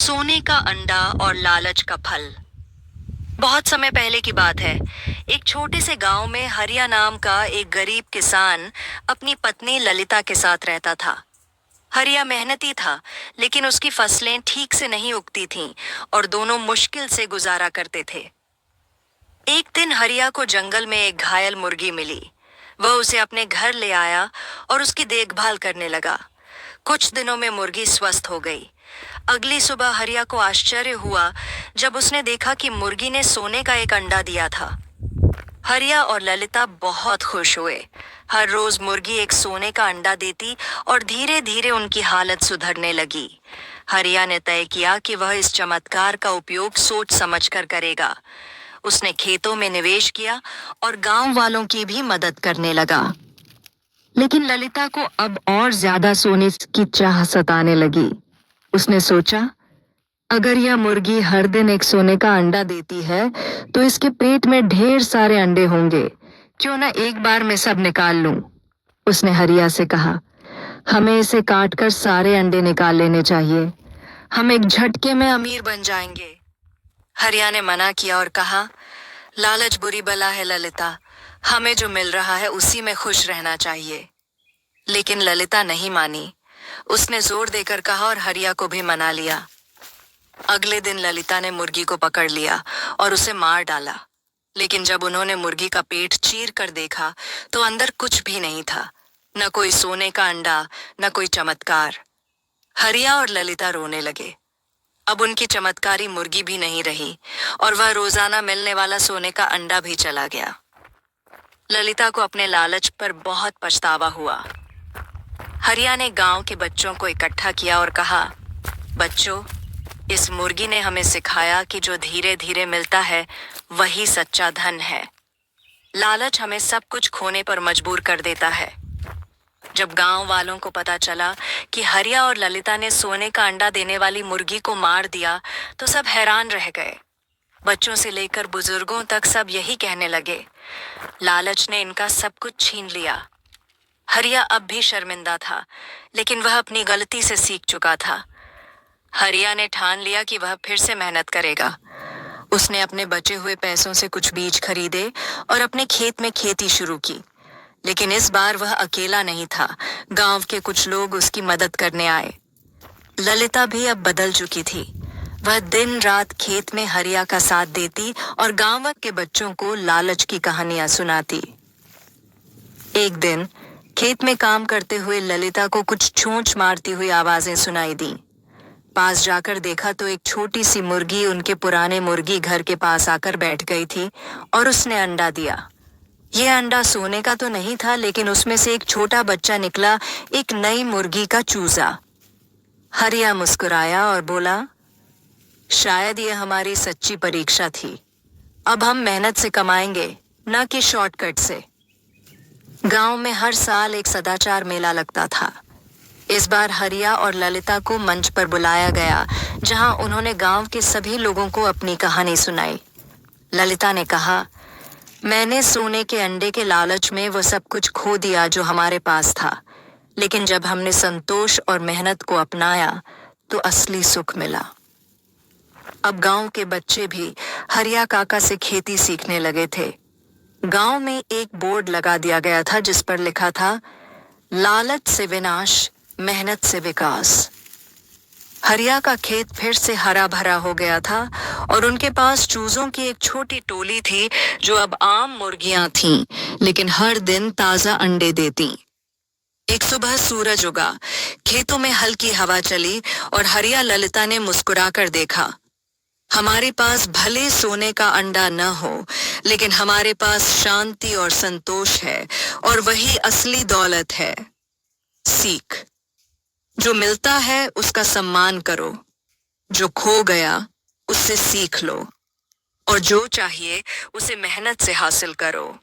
सोने का अंडा और लालच का फल। बहुत समय पहले की बात है। एक छोटे से गांव में हरिया नाम का एक गरीब किसान अपनी पत्नी ललिता के साथ रहता था। हरिया मेहनती था, लेकिन उसकी फसलें ठीक से नहीं उगती थीं और दोनों मुश्किल से गुजारा करते थे। एक दिन हरिया को जंगल में एक घायल मुर्गी मिली। वह उसे अपने घर ले आया और उसकी देखभाल करने लगा। कुछ दिनों में मुर्गी स्वस्थ हो गई। अगली सुबह हरिया को आश्चर्य हुआ जब उसने देखा कि मुर्गी ने सोने का एक अंडा दिया था। हरिया और ललिता बहुत खुश हुए। हर रोज मुर्गी एक सोने का अंडा देती और धीरे धीरे उनकी हालत सुधरने लगी। हरिया ने तय किया कि वह इस चमत्कार का उपयोग सोच समझकर करेगा। उसने खेतों में निवेश किया और गांव वालों की भी मदद करने लगा। लेकिन ललिता को अब और ज्यादा सोने की चाह सताने लगी। उसने सोचा, अगर यह मुर्गी हर दिन एक सोने का अंडा देती है, तो इसके पेट में ढेर सारे अंडे होंगे। क्यों न एक बार में सब निकाल लूं? उसने हरिया से कहा, हमें इसे काट कर सारे अंडे निकाल लेने चाहिए। हम एक झटके में अमीर बन जाएंगे। हरिया ने मना किया और कहा, लालच बुरी बला है ललिता। हमें जो मिल रहा है उसी में खुश रहना चाहिए। लेकिन ललिता नहीं मानी। उसने जोर देकर कहा और हरिया को भी मना लिया। अगले दिन ललिता ने मुर्गी को पकड़ लिया और उसे मार डाला। लेकिन जब उन्होंने मुर्गी का पेट चीर कर देखा तो अंदर कुछ भी नहीं था। न कोई सोने का अंडा, न कोई चमत्कार। हरिया और ललिता रोने लगे। अब उनकी चमत्कारी मुर्गी भी नहीं रही और वह रोजाना मिलने वाला सोने का अंडा भी चला गया। ललिता को अपने लालच पर बहुत पछतावा हुआ। हरिया ने गांव के बच्चों को इकट्ठा किया और कहा, बच्चों, इस मुर्गी ने हमें सिखाया कि जो धीरे धीरे मिलता है वही सच्चा धन है। लालच हमें सब कुछ खोने पर मजबूर कर देता है। जब गांव वालों को पता चला कि हरिया और ललिता ने सोने का अंडा देने वाली मुर्गी को मार दिया, तो सब हैरान रह गए। बच्चों से लेकर बुजुर्गों तक सब यही कहने लगे, लालच ने इनका सब कुछ छीन लिया। हरिया अब भी शर्मिंदा था, लेकिन वह अपनी गलती से सीख चुका था। हरिया ने ठान लिया कि वह फिर से मेहनत करेगा। उसने अपने बचे हुए पैसों से कुछ बीज खरीदे और अपने खेत में खेती शुरू की। लेकिन इस बार वह अकेला नहीं था। गांव के कुछ लोग उसकी मदद करने आए। ललिता भी अब बदल चुकी थी। वह दिन रात खेत में हरिया का साथ देती और गांव के बच्चों को लालच की कहानियां सुनाती। एक दिन खेत में काम करते हुए ललिता को कुछ चोंच मारती हुई आवाजें सुनाई दी। पास जाकर देखा तो एक छोटी सी मुर्गी उनके पुराने मुर्गी घर के पास आकर बैठ गई थी और उसने अंडा दिया। यह अंडा सोने का तो नहीं था, लेकिन उसमें से एक छोटा बच्चा निकला, एक नई मुर्गी का चूजा। हरिया मुस्कुराया और बोला, शायद यह हमारी सच्ची परीक्षा थी। अब हम मेहनत से कमाएंगे, न कि शॉर्टकट से। गांव में हर साल एक सदाचार मेला लगता था। इस बार हरिया और ललिता को मंच पर बुलाया गया, जहां उन्होंने गांव के सभी लोगों को अपनी कहानी सुनाई। ललिता ने कहा, मैंने सोने के अंडे के लालच में वो सब कुछ खो दिया जो हमारे पास था, लेकिन जब हमने संतोष और मेहनत को अपनाया तो असली सुख मिला। अब गांव के बच्चे भी हरिया काका से खेती सीखने लगे थे। गांव में एक बोर्ड लगा दिया गया था जिस पर लिखा था, लालच से विनाश, मेहनत से विकास। हरिया का खेत फिर से हरा भरा हो गया था और उनके पास चूजों की एक छोटी टोली थी जो अब आम मुर्गियां थीं, लेकिन हर दिन ताजा अंडे देती। एक सुबह सूरज उगा, खेतों में हल्की हवा चली और हरिया ललिता ने मुस्कुराकर देखा, हमारे पास भले सोने का अंडा न हो, लेकिन हमारे पास शांति और संतोष है और वही असली दौलत है। सीख, जो मिलता है उसका सम्मान करो, जो खो गया उससे सीख लो, और जो चाहिए उसे मेहनत से हासिल करो।